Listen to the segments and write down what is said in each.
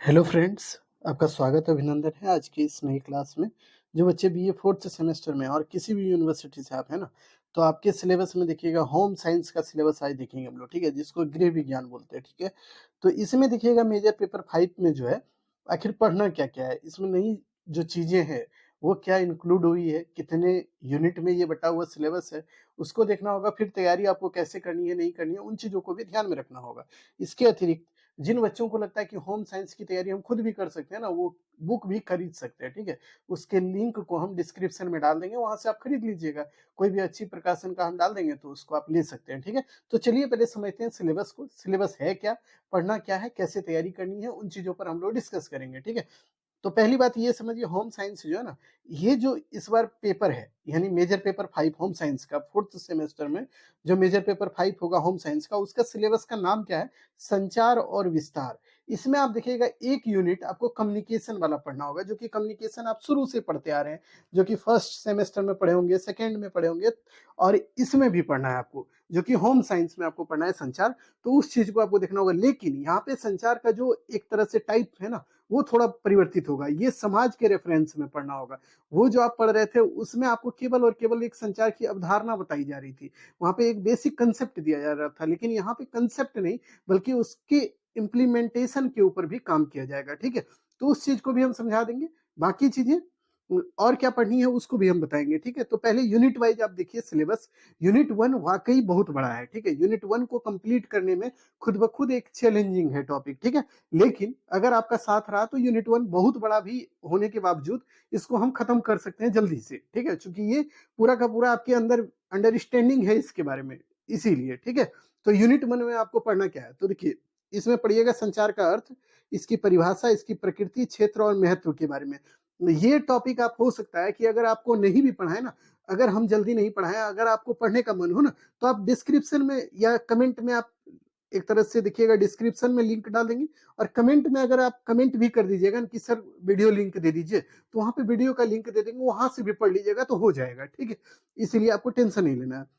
Hello friends, आपका स्वागत अभिनंदन है आज की इस नई क्लास में। जो बच्चे बीए फोर्थ सेमेस्टर में और किसी भी यूनिवर्सिटी से आप हैं ना, तो आपके सिलेबस में देखिएगा होम साइंस का सिलेबस आज देखेंगे हम लोग, ठीक है, जिसको गृह विज्ञान बोलते हैं, ठीक है। तो इसमें देखिएगा मेजर पेपर 5 में जो है आखिर पढ़ना क्या-क्या है, इसमें नई जो चीज़ें हैं वो क्या इंक्लूड हुई है, कितने यूनिट में ये बँटा हुआ सिलेबस है, उसको देखना होगा। फिर तैयारी आपको कैसे करनी है, नहीं करनी है, उन चीज़ों को भी ध्यान में रखना होगा। इसके अतिरिक्त जिन बच्चों को लगता है कि होम साइंस की तैयारी हम खुद भी कर सकते हैं ना, वो बुक भी खरीद सकते हैं, ठीक है? उसके लिंक को हम डिस्क्रिप्शन में डाल देंगे, वहाँ से आप खरीद लीजिएगा। कोई भी अच्छी प्रकाशन का हम डाल देंगे तो उसको आप ले सकते हैं, ठीक है? तो चलिए पहले समझते हैं सिलेबस को। सिलेबस है क्या? पढ़ना क्या है? कैसे तैयारी करनी है? उन चीज़ों पर हम लोग डिस्कस करेंगे, ठीक है? तो पहली बात ये समझिए, होम साइंस जो है ना, ये जो इस बार पेपर है, यानी मेजर पेपर 5 होम साइंस का 4th सेमेस्टर में जो मेजर पेपर 5 होगा होम साइंस का, उसका सिलेबस का नाम क्या है? संचार और विस्तार। इसमें आप देखिएगा एक यूनिट आपको कम्युनिकेशन वाला पढ़ना होगा, जो कि कम्युनिकेशन आप शुरू से पढ़ते आ रहे हैं, जो कि फर्स्ट सेमेस्टर में पढ़े होंगे, सेकंड में पढ़े होंगे, और इसमें भी पढ़ना है आपको, जो कि होम साइंस में आपको पढ़ना है संचार। तो उस चीज़ को आपको देखना होगा, लेकिन यहाँ पे संचार का जो एक तरह से टाइप है ना, वो थोड़ा परिवर्तित होगा। ये समाज के रेफरेंस में पढ़ना होगा। वो जो आप पढ़ रहे थे उसमें आपको केवल और केवल एक संचार की अवधारणा बताई जा रही थी। वहाँ पे एक बेसिक कांसेप्ट दिया जा रहा था, लेकिन यहाँ पे कांसेप्ट नहीं बल्कि उसके इम्प्लीमेंटेशन के ऊपर भी काम किया जाएगा, ठीक है? तो उस चीज़ को भी हम समझा देंगे। बाकी चीज़ें और क्या पढ़नी है उसको भी हम बताएँगे, ठीक है? तो पहले यूनिट वाइज़ आप देखिए सिलेबस। यूनिट 1 वाक़ई बहुत बड़ा है, ठीक है? यूनिट 1 को कंप्लीट करने में खुद ब खुद एक चैलेंजिंग है टॉपिक, ठीक है? लेकिन अगर आपका साथ रहा तो यूनिट 1 बहुत बड़ा भी होने के बावजूद इसको हम खत्म कर सकते हैं जल्दी से, ठीक है? चूँकि ये पूरा का पूरा आपके अंदर अंडरस्टैंडिंग है इसके बारे में, इसीलिए, ठीक है? तो यूनिट 1 में आपको पढ़ना क्या है? तो देखिए, इसमें पढ़िएगा संचार का अर्थ, इसकी परिभाषा, इसकी प्रकृति, क्षेत्र और महत्व के बारे में। ये टॉपिक आप हो सकता है कि अगर आपको नहीं भी पढ़ा है ना, अगर हम जल्दी नहीं पढ़ाएँ, अगर आपको पढ़ने का मन हो ना, तो आप डिस्क्रिप्शन में या कमेंट में आप एक तरह से देखिएगा, डिस्क्रिप्शन में लिंक डाल देंगे, और कमेंट में अगर आप कमेंट भी कर दीजिएगा ना कि सर वीडियो लिंक दे दीजिए, तो वहाँ पे वीडियो का लिंक दे देंगे, वहाँ से भी पढ़ लीजिएगा तो हो जाएगा, ठीक है? इसीलिए आपको टेंशन नहीं लेना है।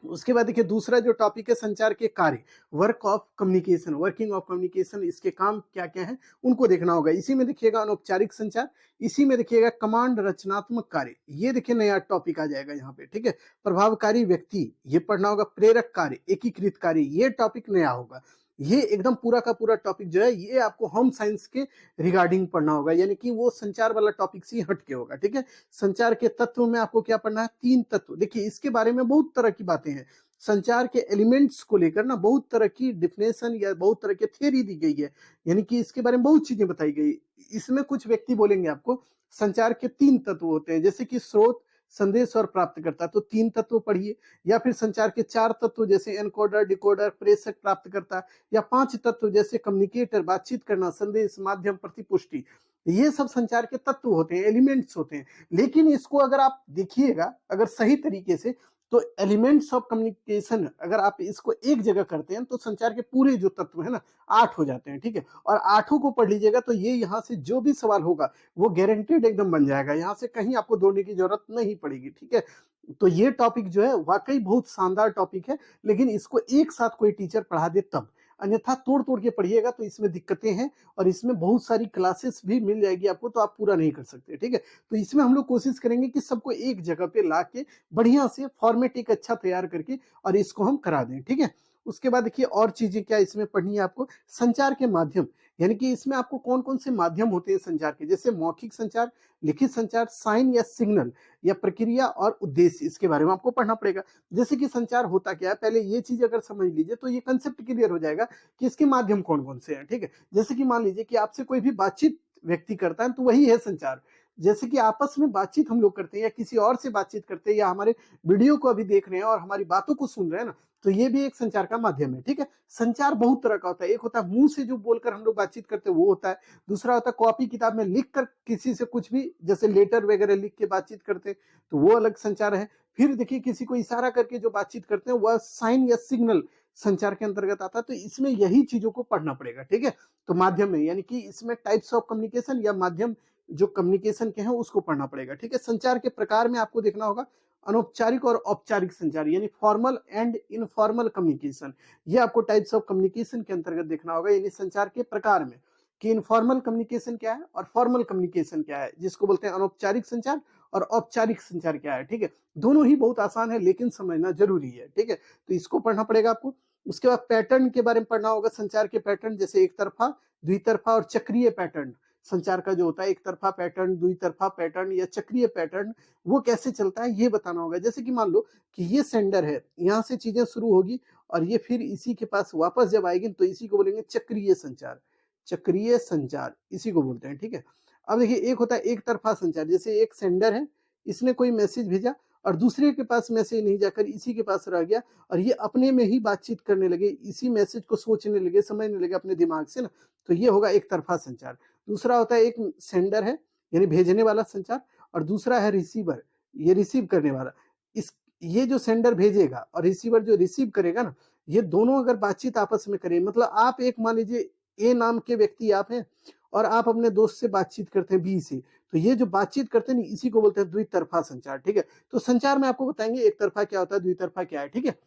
उसके बाद देखिए दूसरा जो टॉपिक है संचार के कार्य, work of communication, working of communication, इसके काम क्या-क्या हैं, उनको देखना होगा। इसी में देखिएगा अनौपचारिक संचार, इसी में देखिएगा कमांड रचनात्मक कार्य, ये देखिए नया टॉपिक आ जाएगा यहाँ पे, ठीक है? प्रभावकारी व्यक्ति, ये पढ़ना होगा। प्रेरक कार्य, एकीकृत कार्य, ये टॉपिक नया होगा। ये एकदम पूरा का पूरा टॉपिक जो है ये आपको होम साइंस के रिगार्डिंग पढ़ना होगा, यानी कि वो संचार वाला टॉपिक से ही हट के होगा, ठीक है? संचार के तत्व में आपको क्या पढ़ना है? 3 तत्व। देखिए इसके बारे में बहुत तरह की बातें हैं। संचार के एलिमेंट्स को लेकर ना बहुत तरह की डेफिनेशन या बहुत तरह की थ्योरी दी गई है। यानी कि इसके बारे में बहुत चीज़ें बताई गई। इसमें कुछ व्यक्ति बोलेंगे आपको संचार के 3 तत्व होते हैं, जैसे कि स्रोत, संदेश और प्राप्तकर्ता, तो 3 तत्व पढ़िए। या फिर संचार के 4 तत्व जैसे एनकोडर, डिकोडर, प्रेषक, प्राप्तकर्ता, या 5 तत्व जैसे कम्युनिकेटर, बातचीत करना, संदेश, माध्यम, प्रतिपुष्टि। ये सब संचार के तत्व होते हैं, एलिमेंट्स होते हैं। लेकिन इसको अगर आप देखिएगा अगर सही तरीके से, तो एलिमेंट्स ऑफ कम्युनिकेशन अगर आप इसको एक जगह करते हैं तो संचार के पूरे जो तत्व है ना 8 हो जाते हैं, ठीक है? और आठों को पढ़ लीजिएगा तो ये यहाँ से जो भी सवाल होगा वो गारंटेड एकदम बन जाएगा, यहाँ से कहीं आपको दौड़ने की जरूरत नहीं पड़ेगी, ठीक है? तो ये टॉपिक जो है वाकई बहुत शानदार टॉपिक है, लेकिन इसको एक साथ कोई टीचर पढ़ा दे तब, अन्यथा तोड़ तोड़ के पढ़िएगा तो इसमें दिक्कतें हैं, और इसमें बहुत सारी क्लासेस भी मिल जाएगी आपको, तो आप पूरा नहीं कर सकते, ठीक है? तो इसमें हम लोग कोशिश करेंगे कि सबको एक जगह पे ला के बढ़िया से फॉर्मेट एक अच्छा तैयार करके और इसको हम करा दें, ठीक है? उसके बाद देखिए और चीज़ें क्या इसमें पढ़नी है आपको, संचार के माध्यम, यानी कि इसमें आपको कौन-कौन से माध्यम होते हैं संचार के, जैसे मौखिक संचार, लिखित संचार, साइन या सिग्नल, या प्रक्रिया और उद्देश्य, इसके बारे में आपको पढ़ना पड़ेगा। जैसे कि संचार होता क्या है, पहले ये चीज़ अगर समझ लीजिए तो ये कांसेप्ट क्लियर हो जाएगा कि इसके माध्यम कौन-कौन से हैं, ठीक है? जैसे कि मान लीजिए कि आपसे कोई भी बातचीत व्यक्ति करता है तो वही है संचार। जैसे कि आपस में बातचीत हम लोग करते हैं या किसी और से बातचीत करते हैं या हमारे वीडियो को अभी देख रहे हैं और हमारी बातों को सुन रहे हैं ना, तो ये भी एक संचार का माध्यम है, ठीक है? संचार बहुत तरह का होता है। एक होता है मुँह से जो बोलकर हम लोग बातचीत करते हैं वो होता है। दूसरा होता है कॉपी किताब में लिख कर किसी से कुछ भी जैसे लेटर वगैरह लिख के बातचीत करते हैं, तो वो अलग संचार है। फिर देखिए किसी को इशारा करके जो बातचीत करते हैं वह साइन या सिग्नल संचार के अंतर्गत आता है, तो इसमें यही चीज़ों को पढ़ना पड़ेगा, ठीक है? तो माध्यम में यानी कि इसमें टाइप्स ऑफ कम्युनिकेशन या माध्यम जो कम्युनिकेशन के हैं उसको पढ़ना पड़ेगा, ठीक है? संचार के प्रकार में आपको देखना होगा अनौपचारिक और औपचारिक संचार, यानी फॉर्मल एंड इनफॉर्मल कम्युनिकेशन, ये आपको टाइप्स ऑफ कम्युनिकेशन के अंतर्गत देखना होगा, यानी संचार के प्रकार में। कि इनफॉर्मल कम्युनिकेशन क्या है और फॉर्मल कम्युनिकेशन क्या है, जिसको बोलते हैं अनौपचारिक संचार और औपचारिक संचार क्या है, ठीक है। दोनों ही बहुत आसान है लेकिन समझना जरूरी है, ठीक है। तो इसको पढ़ना पड़ेगा आपको। उसके बाद पैटर्न के बारे में पढ़ना होगा, संचार के पैटर्न, जैसे एक तरफा, द्वितरफा और चक्रीय पैटर्न। संचार का जो होता है एक तरफा पैटर्न, द्वितरफा पैटर्न या चक्रीय पैटर्न, वो कैसे चलता है ये बताना होगा। जैसे कि मान लो कि ये सेंडर है, यहाँ से चीजें शुरू होगी और ये फिर इसी के पास वापस जब आएगी तो इसी को बोलेंगे चक्रीय संचार। चक्रीय संचार इसी को बोलते हैं, ठीक है। अब देखिए एक होता है एक तरफा संचार, जैसे एक सेंडर है, इसने कोई मैसेज भेजा और दूसरे के पास मैसेज नहीं जाकर इसी के पास रह गया और ये अपने में ही बातचीत करने लगे, इसी मैसेज को सोचने लगे, समझने लगे अपने दिमाग से ना, तो ये होगा एक तरफा संचार। दूसरा होता है एक सेंडर है यानी भेजने वाला संचार और दूसरा है रिसीवर, ये रिसीव करने वाला। इस ये जो सेंडर भेजेगा और रिसीवर जो रिसीव करेगा ना, ये दोनों अगर बातचीत आपस में करें, मतलब आप एक मान लीजिए ए नाम के व्यक्ति आप हैं और आप अपने दोस्त से बातचीत करते हैं बी से, तो ये जो बातचीत करते हैं इसी को बोलते हैं द्वितरफा संचार, ठीक है। तो संचार में आपको बताएंगे एक तरफा क्या होता है, द्वितरफा क्या है, ठीक है।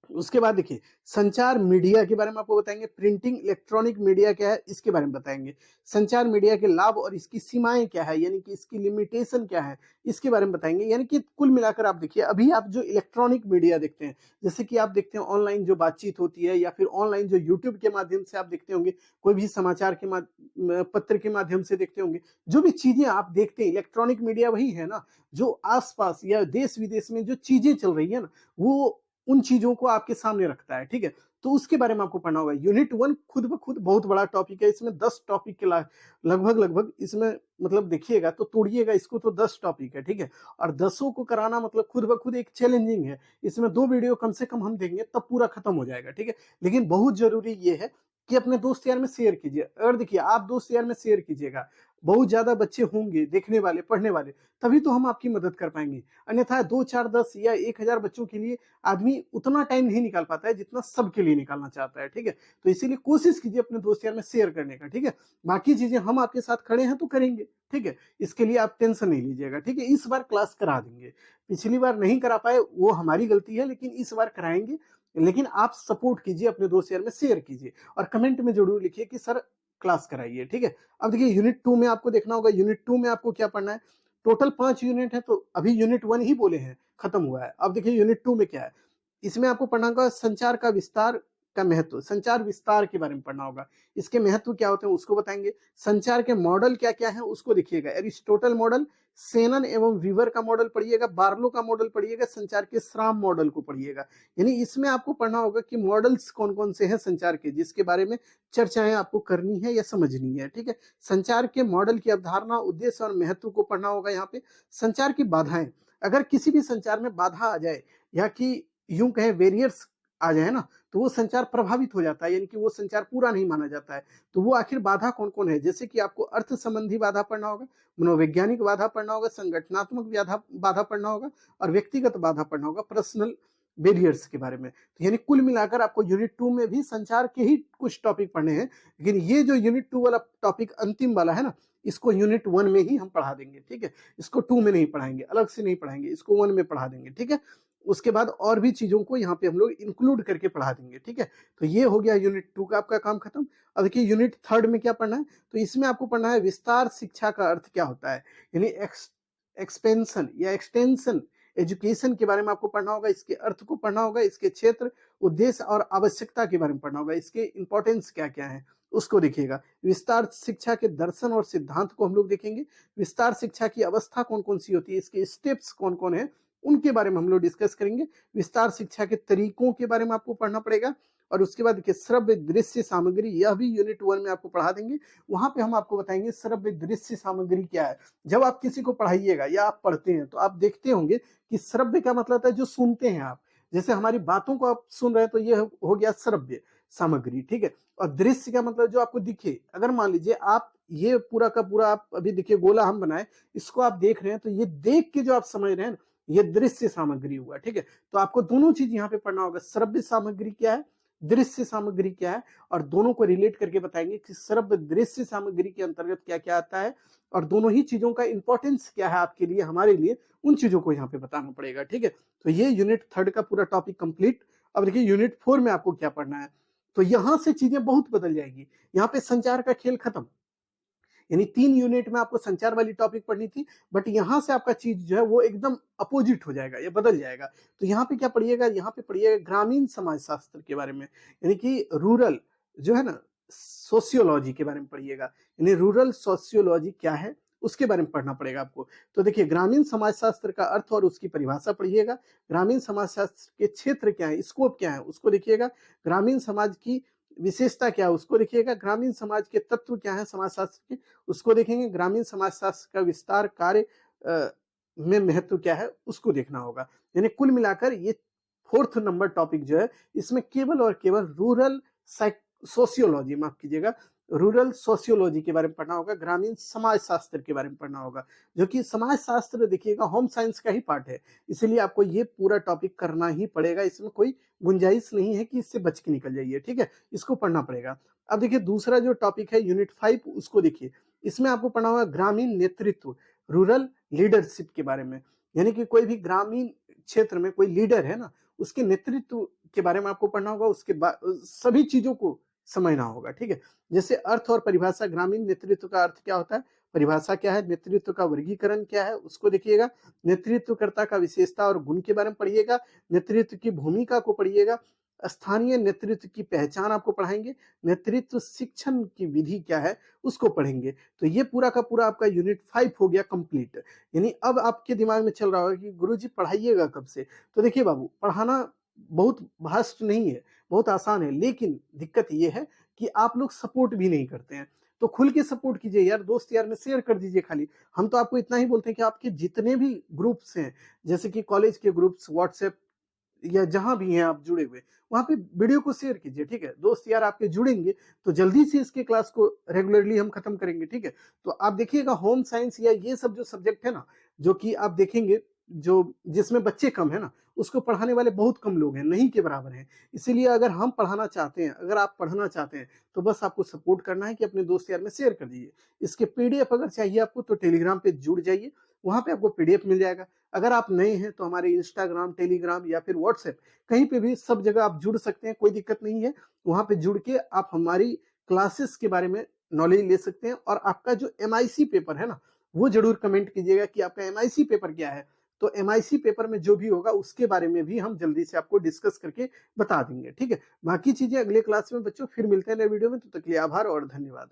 उसके बाद देखिए संचार मीडिया के बारे में आपको बताएंगे, प्रिंटिंग इलेक्ट्रॉनिक मीडिया क्या है इसके बारे में बताएंगे, संचार मीडिया के लाभ और इसकी सीमाएं क्या है, यानी कि इसकी लिमिटेशन क्या है इसके बारे में बताएंगे। यानी कि कुल मिलाकर आप देखिए अभी आप जो इलेक्ट्रॉनिक मीडिया देखते हैं, जैसे कि आप देखते हैं ऑनलाइन जो बातचीत होती है या फिर ऑनलाइन जो यूट्यूब के माध्यम से आप देखते होंगे, कोई भी समाचार के पत्र के माध्यम से देखते होंगे, जो भी चीजें आप देखते हैं इलेक्ट्रॉनिक मीडिया वही है ना, जो आसपास या देश विदेश में जो चीजें चल रही है ना, वो उन चीजों को आपके सामने रखता है, ठीक है। तो उसके बारे में आपको पढ़ना होगा। यूनिट 1 खुद ब खुद बहुत बड़ा टॉपिक है, इसमें 10 टॉपिक के लगभग इसमें मतलब देखिएगा तो तोड़िएगा इसको तो 10 टॉपिक है, ठीक है। और 10 को कराना मतलब खुद ब खुद एक चैलेंजिंग है। इसमें 2 वीडियो कम से कम हम देंगे तब पूरा खत्म हो जाएगा, ठीक है। लेकिन बहुत जरूरी ये है कि अपने दोस्त यार में शेयर कीजिए। और देखिए आप दोस्त यार में शेयर कीजिएगा, बहुत ज्यादा बच्चे होंगे देखने वाले पढ़ने वाले, तभी तो हम आपकी मदद कर पाएंगे। अन्यथा 2 4 10 या 1000 बच्चों के लिए आदमी उतना टाइम नहीं निकाल पाता है जितना सबके लिए निकालना चाहता है, ठीक है। तो इसीलिए कोशिश कीजिए अपने दोस्त यार में शेयर करने का, ठीक है। बाकी चीजें हम आपके साथ खड़े हैं तो करेंगे, ठीक है। इसके लिए आप टेंशन नहीं लीजिएगा, ठीक है। इस बार क्लास करा देंगे, पिछली बार नहीं करा पाए वो हमारी गलती है, लेकिन इस बार कराएंगे। लेकिन आप सपोर्ट कीजिए, अपने दोस्त यार में शेयर कीजिए और कमेंट में जरूर लिखिए कि सर क्लास कराइए, ठीक है। अब देखिए यूनिट 2 में आपको देखना होगा, यूनिट 2 में आपको क्या पढ़ना है। टोटल 5 यूनिट है, तो अभी यूनिट 1 ही बोले हैं, खत्म हुआ है। अब देखिए यूनिट 2 में क्या है, इसमें आपको पढ़ना होगा संचार का विस्तार का महत्व, संचार विस्तार के बारे में पढ़ना होगा। इसके महत्व क्या होते हैं उसको बताएंगे। संचार के मॉडल क्या क्या है उसको देखिएगा, एरिस्टोटल मॉडल, सेनन एवं वीवर का मॉडल पढ़िएगा, बार्लो का मॉडल पढ़िएगा, संचार के श्राम मॉडल को पढ़िएगा। यानी इसमें आपको पढ़ना होगा कि मॉडल्स कौन कौन से हैं संचार के, जिसके बारे में चर्चाएं आपको करनी है या समझनी है, ठीक है। संचार के मॉडल की अवधारणा, उद्देश्य और महत्व को पढ़ना होगा। यहाँ पे संचार की बाधाएं, अगर किसी भी संचार में बाधा आ जाए या कि यूं कहें बैरियर्स आ जाए ना, तो वो संचार प्रभावित हो जाता है, यानी कि वो संचार पूरा नहीं माना जाता है। तो वो आखिर बाधा कौन कौन है, जैसे कि आपको अर्थ संबंधी बाधा पढ़ना होगा, मनोवैज्ञानिक बाधा पढ़ना होगा, संगठनात्मक बाधा पढ़ना होगा और व्यक्तिगत बाधा पढ़ना होगा, पर्सनल बैरियर्स के बारे में। तो यानी कुल मिलाकर आपको यूनिट 2 में भी संचार के ही कुछ टॉपिक पढ़ने हैं, लेकिन ये जो यूनिट 2 वाला टॉपिक अंतिम वाला है ना, इसको यूनिट 1 में ही हम पढ़ा देंगे, ठीक है। इसको 2 में नहीं पढ़ाएंगे, अलग से नहीं पढ़ाएंगे, इसको 1 में पढ़ा देंगे, ठीक है। उसके बाद और भी चीजों को यहाँ पे हम लोग इंक्लूड करके पढ़ा देंगे, ठीक है। तो ये हो गया यूनिट 2 का आपका काम खत्म। अब देखिए यूनिट 3 में क्या पढ़ना है, तो इसमें आपको पढ़ना है विस्तार शिक्षा का अर्थ क्या होता है, यानी एक्सपेंशन या एक्सटेंशन एजुकेशन के बारे में आपको पढ़ना होगा, इसके अर्थ को पढ़ना होगा, इसके क्षेत्र, उद्देश्य और आवश्यकता के बारे में पढ़ना होगा, इसके इंपॉर्टेंस क्या क्या है उसको देखिएगा। विस्तार शिक्षा के दर्शन और सिद्धांत को हम लोग देखेंगे। विस्तार शिक्षा की अवस्था कौन कौन सी होती है, इसके स्टेप्स कौन कौन है, उनके बारे में हम लोग डिस्कस करेंगे। विस्तार शिक्षा के तरीकों के बारे में आपको पढ़ना पड़ेगा। और उसके बाद देखिए श्रव्य दृश्य सामग्री, यह भी यूनिट 1 में आपको पढ़ा देंगे। वहां पे हम आपको बताएंगे श्रव्य दृश्य सामग्री क्या है। जब आप किसी को पढ़ाइएगा या आप पढ़ते हैं तो आप देखते होंगे कि श्रव्य का मतलब है जो सुनते हैं आप, जैसे हमारी बातों को आप सुन रहे हैं तो ये हो गया श्रव्य सामग्री, ठीक है। और दृश्य का मतलब जो आपको दिखे, अगर मान लीजिए आप ये पूरा का पूरा आप अभी देखिए गोला हम बनाए, इसको आप देख रहे हैं तो ये देख के जो आप समझ रहे हैं ये दृश्य सामग्री हुआ, ठीक है। तो आपको दोनों चीज यहाँ पे पढ़ना होगा, श्रव्य सामग्री क्या है, दृश्य सामग्री क्या है, और दोनों को रिलेट करके बताएंगे कि श्रव्य दृश्य सामग्री के अंतर्गत क्या क्या आता है और दोनों ही चीजों का इंपॉर्टेंस क्या है आपके लिए हमारे लिए, उन चीजों को यहाँ पे बताना पड़ेगा, ठीक है। तो ये यूनिट 3 का पूरा टॉपिक कंप्लीट। अब देखिए यूनिट 4 में आपको क्या पढ़ना है। तो यहाँ से चीजें बहुत बदल जाएगी। यहाँ पे संचार का खेल खत्म, यानी 3 यूनिट में आपको संचार वाली टॉपिक पढ़नी थी, बट यहाँ से आपका चीज जो है वो एकदम अपोजिट हो जाएगा, ये बदल जाएगा। तो यहाँ पे क्या पढ़िएगा, यहाँ पे पढ़िएगा ग्रामीण समाज शास्त्र के बारे में, यानी कि रूरल जो है ना, सोशियोलॉजी के बारे में पढ़िएगा, यानी रूरल सोशियोलॉजी क्या है उसके बारे में पढ़ना पड़ेगा आपको। तो देखिए, ग्रामीण समाज शास्त्र का अर्थ और उसकी परिभाषा पढ़िएगा, ग्रामीण समाज शास्त्र के क्षेत्र क्या है, स्कोप क्या है उसको देखिएगा, ग्रामीण समाज की विशेषता क्या है उसको देखिएगा, ग्रामीण समाज के तत्व क्या है समाज शास्त्र के उसको देखेंगे, ग्रामीण समाज शास्त्र का विस्तार कार्य में महत्व क्या है उसको देखना होगा। यानी कुल मिलाकर ये 4th नंबर टॉपिक जो है, इसमें केवल और केवल रूरल सोशियोलॉजी, माफ कीजिएगा, रूरल सोशियोलॉजी के बारे में पढ़ना होगा, ग्रामीण समाज शास्त्र के बारे में पढ़ना होगा, जो कि समाज शास्त्र देखिएगा होम साइंस का ही पार्ट है, इसलिए आपको ये पूरा टॉपिक करना ही पड़ेगा, इसमें कोई गुंजाइश नहीं है कि इससे बच के निकल जाइए, ठीक है, इसको पढ़ना पड़ेगा। अब देखिए, दूसरा जो टॉपिक है यूनिट 5, उसको देखिए, इसमें आपको पढ़ना होगा ग्रामीण नेतृत्व, रूरल लीडरशिप के बारे में, यानी कि कोई भी ग्रामीण क्षेत्र में कोई लीडर है ना, उसके नेतृत्व के बारे में आपको पढ़ना होगा, उसके बाद सभी चीजों को समझना होगा, ठीक है। जैसे अर्थ और परिभाषा, ग्रामीण नेतृत्व का अर्थ क्या होता है, परिभाषा क्या है, नेतृत्व का वर्गीकरण क्या है उसको देखिएगा, नेतृत्वकर्ता का विशेषता और गुण के बारे में पढ़िएगा, नेतृत्व की भूमिका को पढ़िएगा, स्थानीय नेतृत्व की पहचान आपको पढ़ाएंगे, नेतृत्व शिक्षण की विधि क्या है उसको पढ़ेंगे। तो ये पूरा का पूरा आपका यूनिट 5 हो गया कंप्लीट। यानी अब आपके दिमाग में चल रहा होगा कि गुरुजी पढ़ाइएगा कब से। तो देखिए बाबू, पढ़ाना बहुत भास्ट नहीं है, बहुत आसान है, लेकिन दिक्कत ये है कि आप लोग सपोर्ट भी नहीं करते हैं। तो खुल के सपोर्ट कीजिए यार, दोस्त यार में शेयर कर दीजिए खाली। हम तो आपको इतना ही बोलते हैं कि आपके जितने भी ग्रुप्स हैं, जैसे कि कॉलेज के ग्रुप्स, व्हाट्सएप या जहां भी हैं आप जुड़े हुए, वहां पे वीडियो को शेयर कीजिए, ठीक है। दोस्त यार आपके जुड़ेंगे तो जल्दी से इसके क्लास को रेगुलरली हम खत्म करेंगे, ठीक है। तो आप देखिएगा, होम साइंस या ये सब जो सब्जेक्ट है ना, जो कि आप देखेंगे जो जिसमें बच्चे कम है ना, उसको पढ़ाने वाले बहुत कम लोग हैं, नहीं के बराबर हैं। इसीलिए अगर हम पढ़ाना चाहते हैं, अगर आप पढ़ना चाहते हैं, तो बस आपको सपोर्ट करना है कि अपने दोस्त यार में शेयर कर दीजिए। इसके पीडीएफ अगर चाहिए आपको तो टेलीग्राम पे जुड़ जाइए, वहां पे आपको पीडीएफ मिल जाएगा। अगर आप नए हैं तो हमारे इंस्टाग्राम, टेलीग्राम या फिर व्हाट्सएप, कहीं पे भी, सब जगह आप जुड़ सकते हैं, कोई दिक्कत नहीं है। वहां पे जुड़ के आप हमारी क्लासेस के बारे में नॉलेज ले सकते हैं। और आपका जो एमआईसी पेपर है ना, वो जरूर कमेंट कीजिएगा कि आपका एमआईसी पेपर क्या है। तो एमआईसी पेपर में जो भी होगा उसके बारे में भी हम जल्दी से आपको डिस्कस करके बता देंगे, ठीक है। बाकी चीजें अगले क्लास में बच्चों फिर मिलते हैं नए वीडियो में, तो तक के लिए आभार और धन्यवाद।